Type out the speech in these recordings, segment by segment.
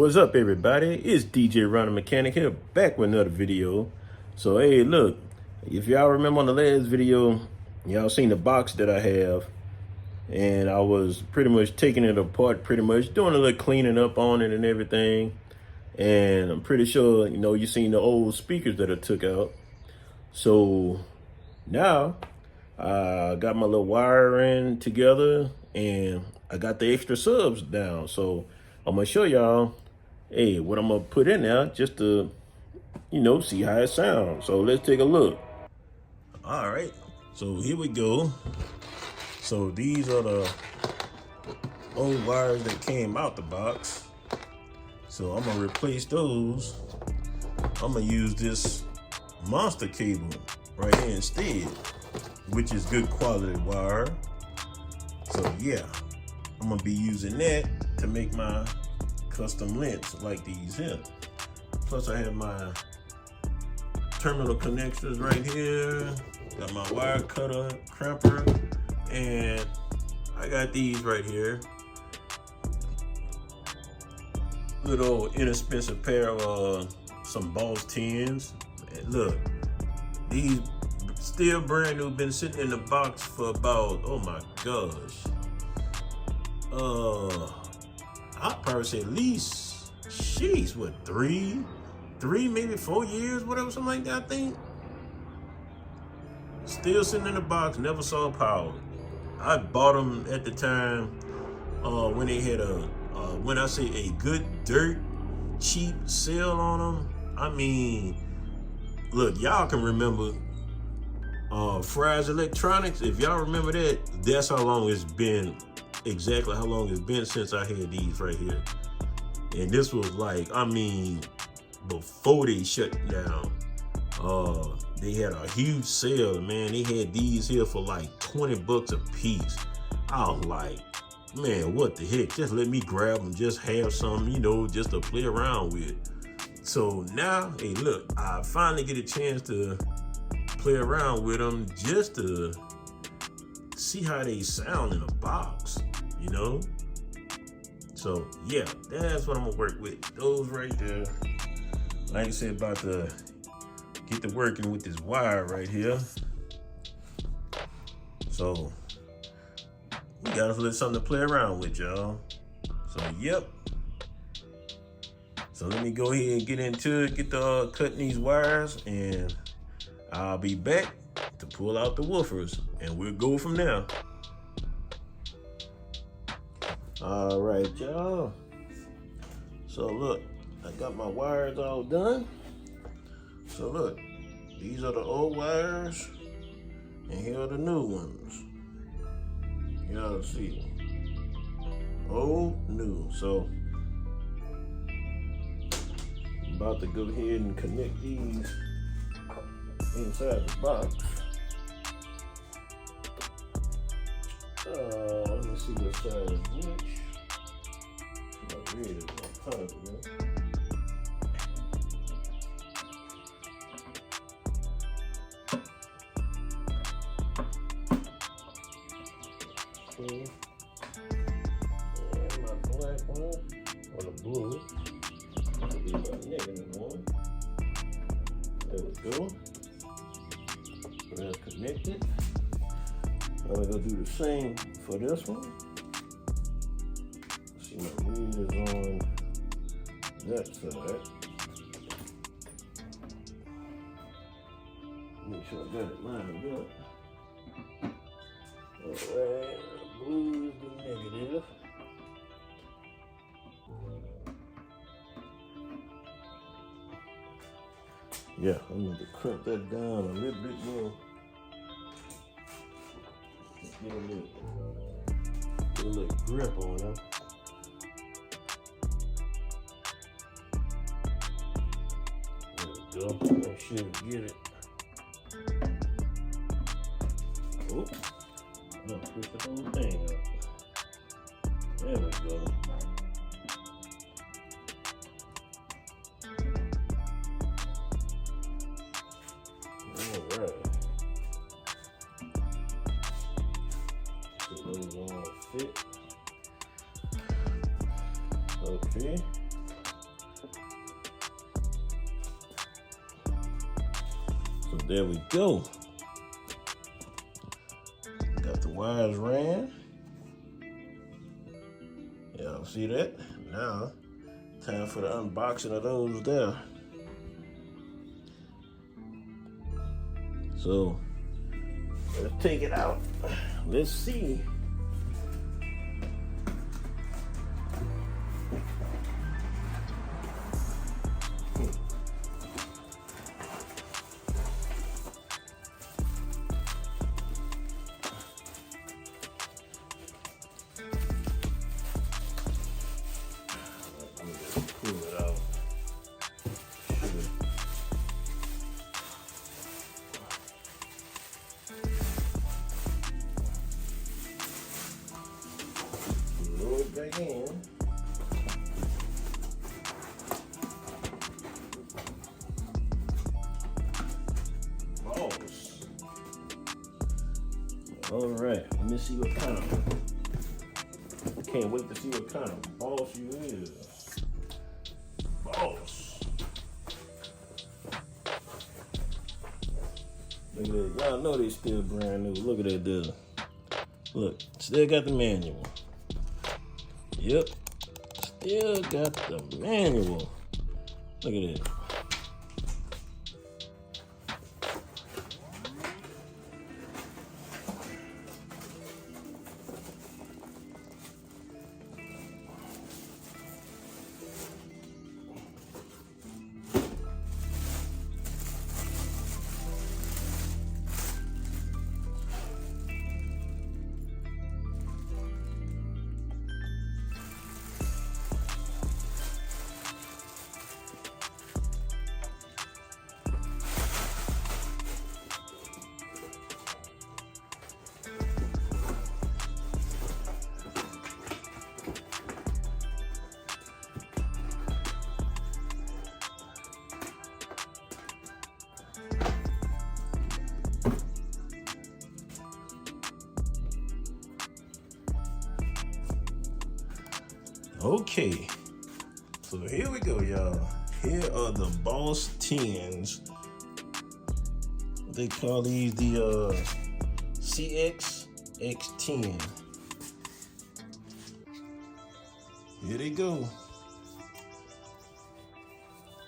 What's up, everybody? It's DJ Ronald Mechanic here, back with another video. So hey, look, if y'all remember on the last video, y'all seen the box that I have, and I was pretty much taking it apart, pretty much doing a little cleaning up on it and everything. And I'm pretty sure you seen the old speakers that I took out. So now I got my little wiring together and I got the extra subs down. So I'm gonna show y'all, hey, what I'm gonna put in there just to, see how it sounds. So let's take a look. All right, so here we go. So these are the old wires that came out the box. So I'm gonna replace those. I'm gonna use this monster cable right here instead, which is good quality wire. So yeah, I'm gonna be using that to make my custom lengths like these here. Plus I have my terminal connectors right here. Got my wire cutter, crimper, and I got these right here. Little inexpensive pair of some Boss 10s. And look, these still brand new, been sitting in the box for about, oh my gosh, I'd probably say at least, sheesh, what, three, maybe 4 years, whatever, something like that, I think. Still sitting in the box, never saw power. I bought them at the time when they had when I say a good dirt cheap sale on them. I mean, look, y'all can remember Fry's Electronics. If y'all remember that, that's how long it's been, exactly how long it's been since I had these right here. And this was like, I mean, before they shut down. They had a huge sale, man. They had these here for like 20 bucks a piece. I was like, man, what the heck? Just let me grab them, just have some, just to play around with. So now, hey, look, I finally get a chance to play around with them just to see how they sound in a box, So yeah, that's what I'm gonna work with. Those right there. Like I said, about to get to working with this wire right here. So we got a little something to play around with, y'all. So yep. So let me go ahead and get into it, get to cutting these wires, and I'll be back to pull out the woofers, and we'll go from there. All right, y'all. So look, I got my wires all done. So look, these are the old wires, and here are the new ones. Y'all see, old, new. So I'm about to go ahead and connect these inside the box. Let me see what size which. My red is my color, man. And my black one, or the blue, will be my negative one. There we go. That's connected. I'm gonna go do the same for this one. See, my red is on that side. Make sure I got it lined up. Alright, blue is the negative. Yeah, I need to crimp that down a little bit more. Get a little grip on it. There we go. Make sure to get it. Oh. No, push the whole thing up. There we go. Alright. So those all fit. Okay. So there we go. Got the wires ran. Y'all see that? Now, time for the unboxing of those there. So, let's take it out. Let's see. Pull it out. Roll it back in. Balls. All right, let me see what kind of. I can't wait to see what kind of boss you is. Boss. Look at that. Y'all know they still brand new. Look at that there. Look, still got the manual. Yep. Still got the manual. Look at that. Okay, so here we go, y'all. Here are the Boss 10s. They call these the CX X10. Here they go.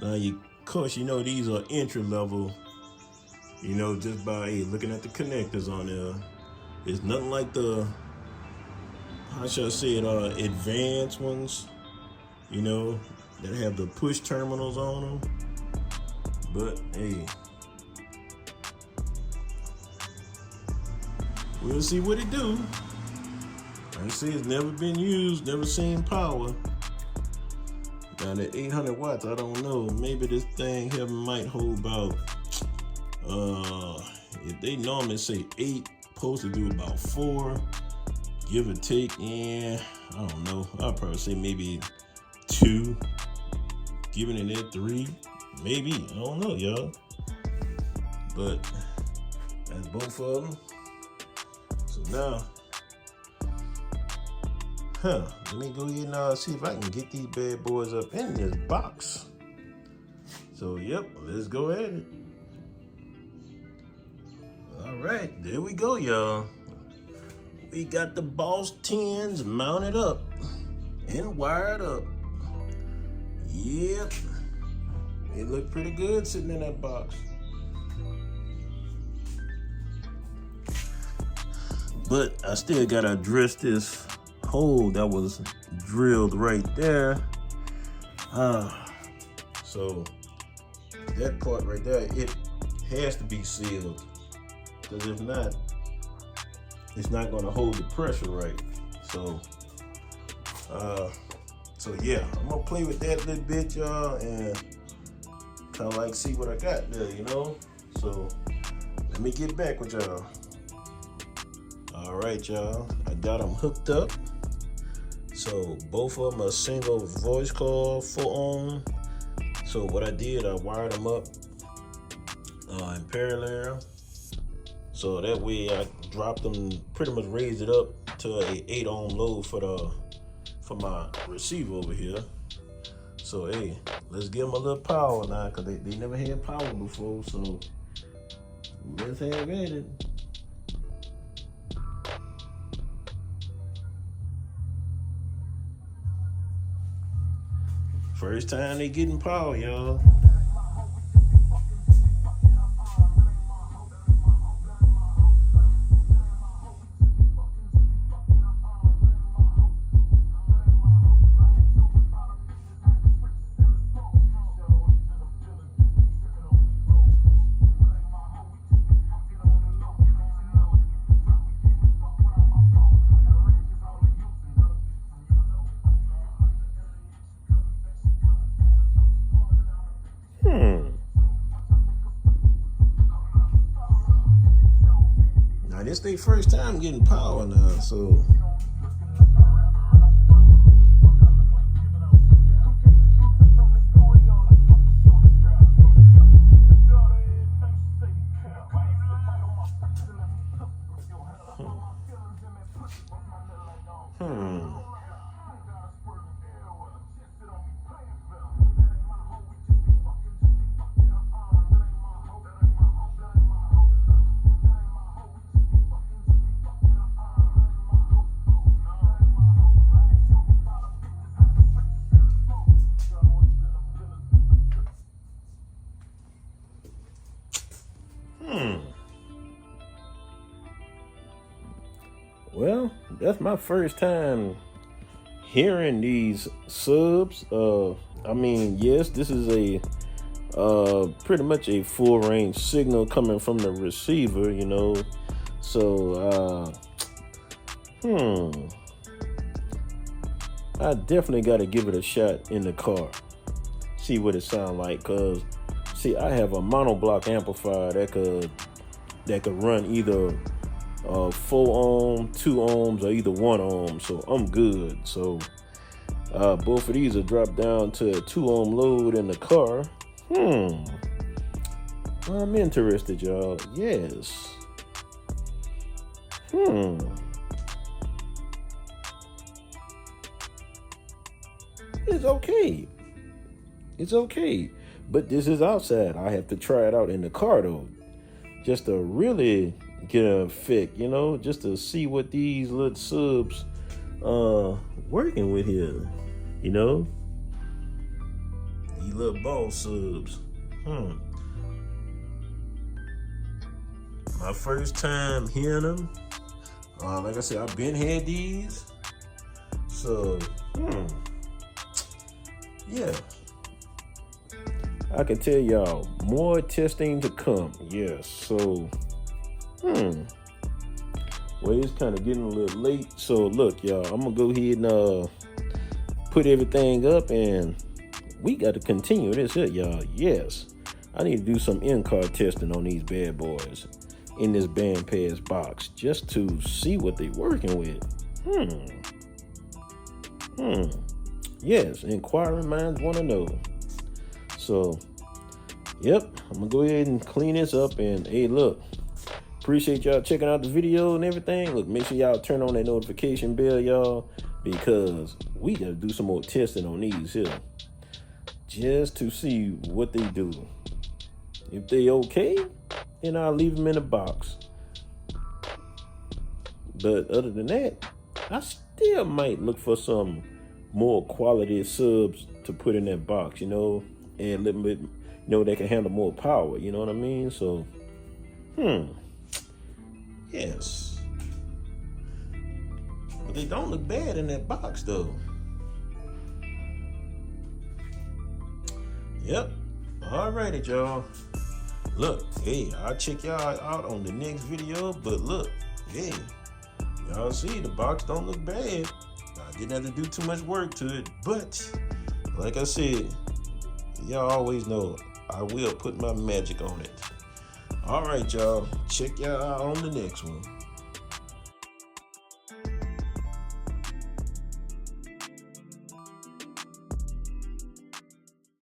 Now, of course, you know these are entry level. You know, just by looking at the connectors on there. It's nothing like the, how should I say it, advanced ones, you know, that have the push terminals on them. But hey, we'll see what it do. Like I say, it's never been used, never seen power. Now at 800 watts, I don't know. Maybe this thing here might hold about, if they normally say 8, supposed to do about 4. Give or take, yeah, I don't know. I'll probably say maybe 2. Giving it at 3, maybe. I don't know, y'all. But that's both of them. So now, let me go ahead and see if I can get these bad boys up in this box. So, yep, let's go at it. All right, there we go, y'all. We got the Boss 10s mounted up and wired up. Yep. They look pretty good sitting in that box. But I still gotta address this hole that was drilled right there. So that part right there, it has to be sealed. Because if not, it's not going to hold the pressure right. So yeah, I'm gonna play with that a little bit, y'all, and kind of like see what I got there, you know. So let me get back with y'all. All right, y'all, I got them hooked up. So both of them are single voice call 4-ohm. So what I did, I wired them up in parallel. So that way I dropped them, pretty much raised it up to a 8-ohm load for my receiver over here. So hey, let's give them a little power now, because they never had power before. So let's have at it. First time they getting power, y'all. Now this their first time getting power now, so well, that's my first time hearing these subs. I mean, yes, this is a pretty much a full range signal coming from the receiver, you know. So I definitely got to give it a shot in the car, see what it sounds like. Cause see, I have a monoblock amplifier that could run either 4 ohm, 2 ohms, or either 1 ohm, so I'm good. So both of these are dropped down to a 2 ohm load in the car. I'm interested, y'all. Yes. It's okay. It's okay. But this is outside. I have to try it out in the car though, just to really get a effect, you know, just to see what these little subs working with here, you know, these little ball subs. My first time hearing them. Like I said, I've been had these, so yeah, I can tell y'all more testing to come. Yes. So well, it's kind of getting a little late, so look, y'all, I'm gonna go ahead and put everything up, and we got to continue this here, y'all. Yes, I need to do some in-car testing on these bad boys in this Bandpass box, just to see what they working with. Yes, inquiring minds want to know. So yep, I'm gonna go ahead and clean this up, and hey, look, appreciate y'all checking out the video and everything. Look, make sure y'all turn on that notification bell, y'all, because we gotta do some more testing on these here, just to see what they do. If they okay, then I'll leave them in the box. But other than that, I still might look for some more quality subs to put in that box, you know, and a little bit, you know, they can handle more power, you know what I mean? So yes, but they don't look bad in that box though. Yep. All righty, y'all. Look, hey, I'll check y'all out on the next video, but look, hey, y'all see the box don't look bad. I didn't have to do too much work to it, but like I said, y'all always know I will put my magic on it. All right, y'all, check y'all out on the next one.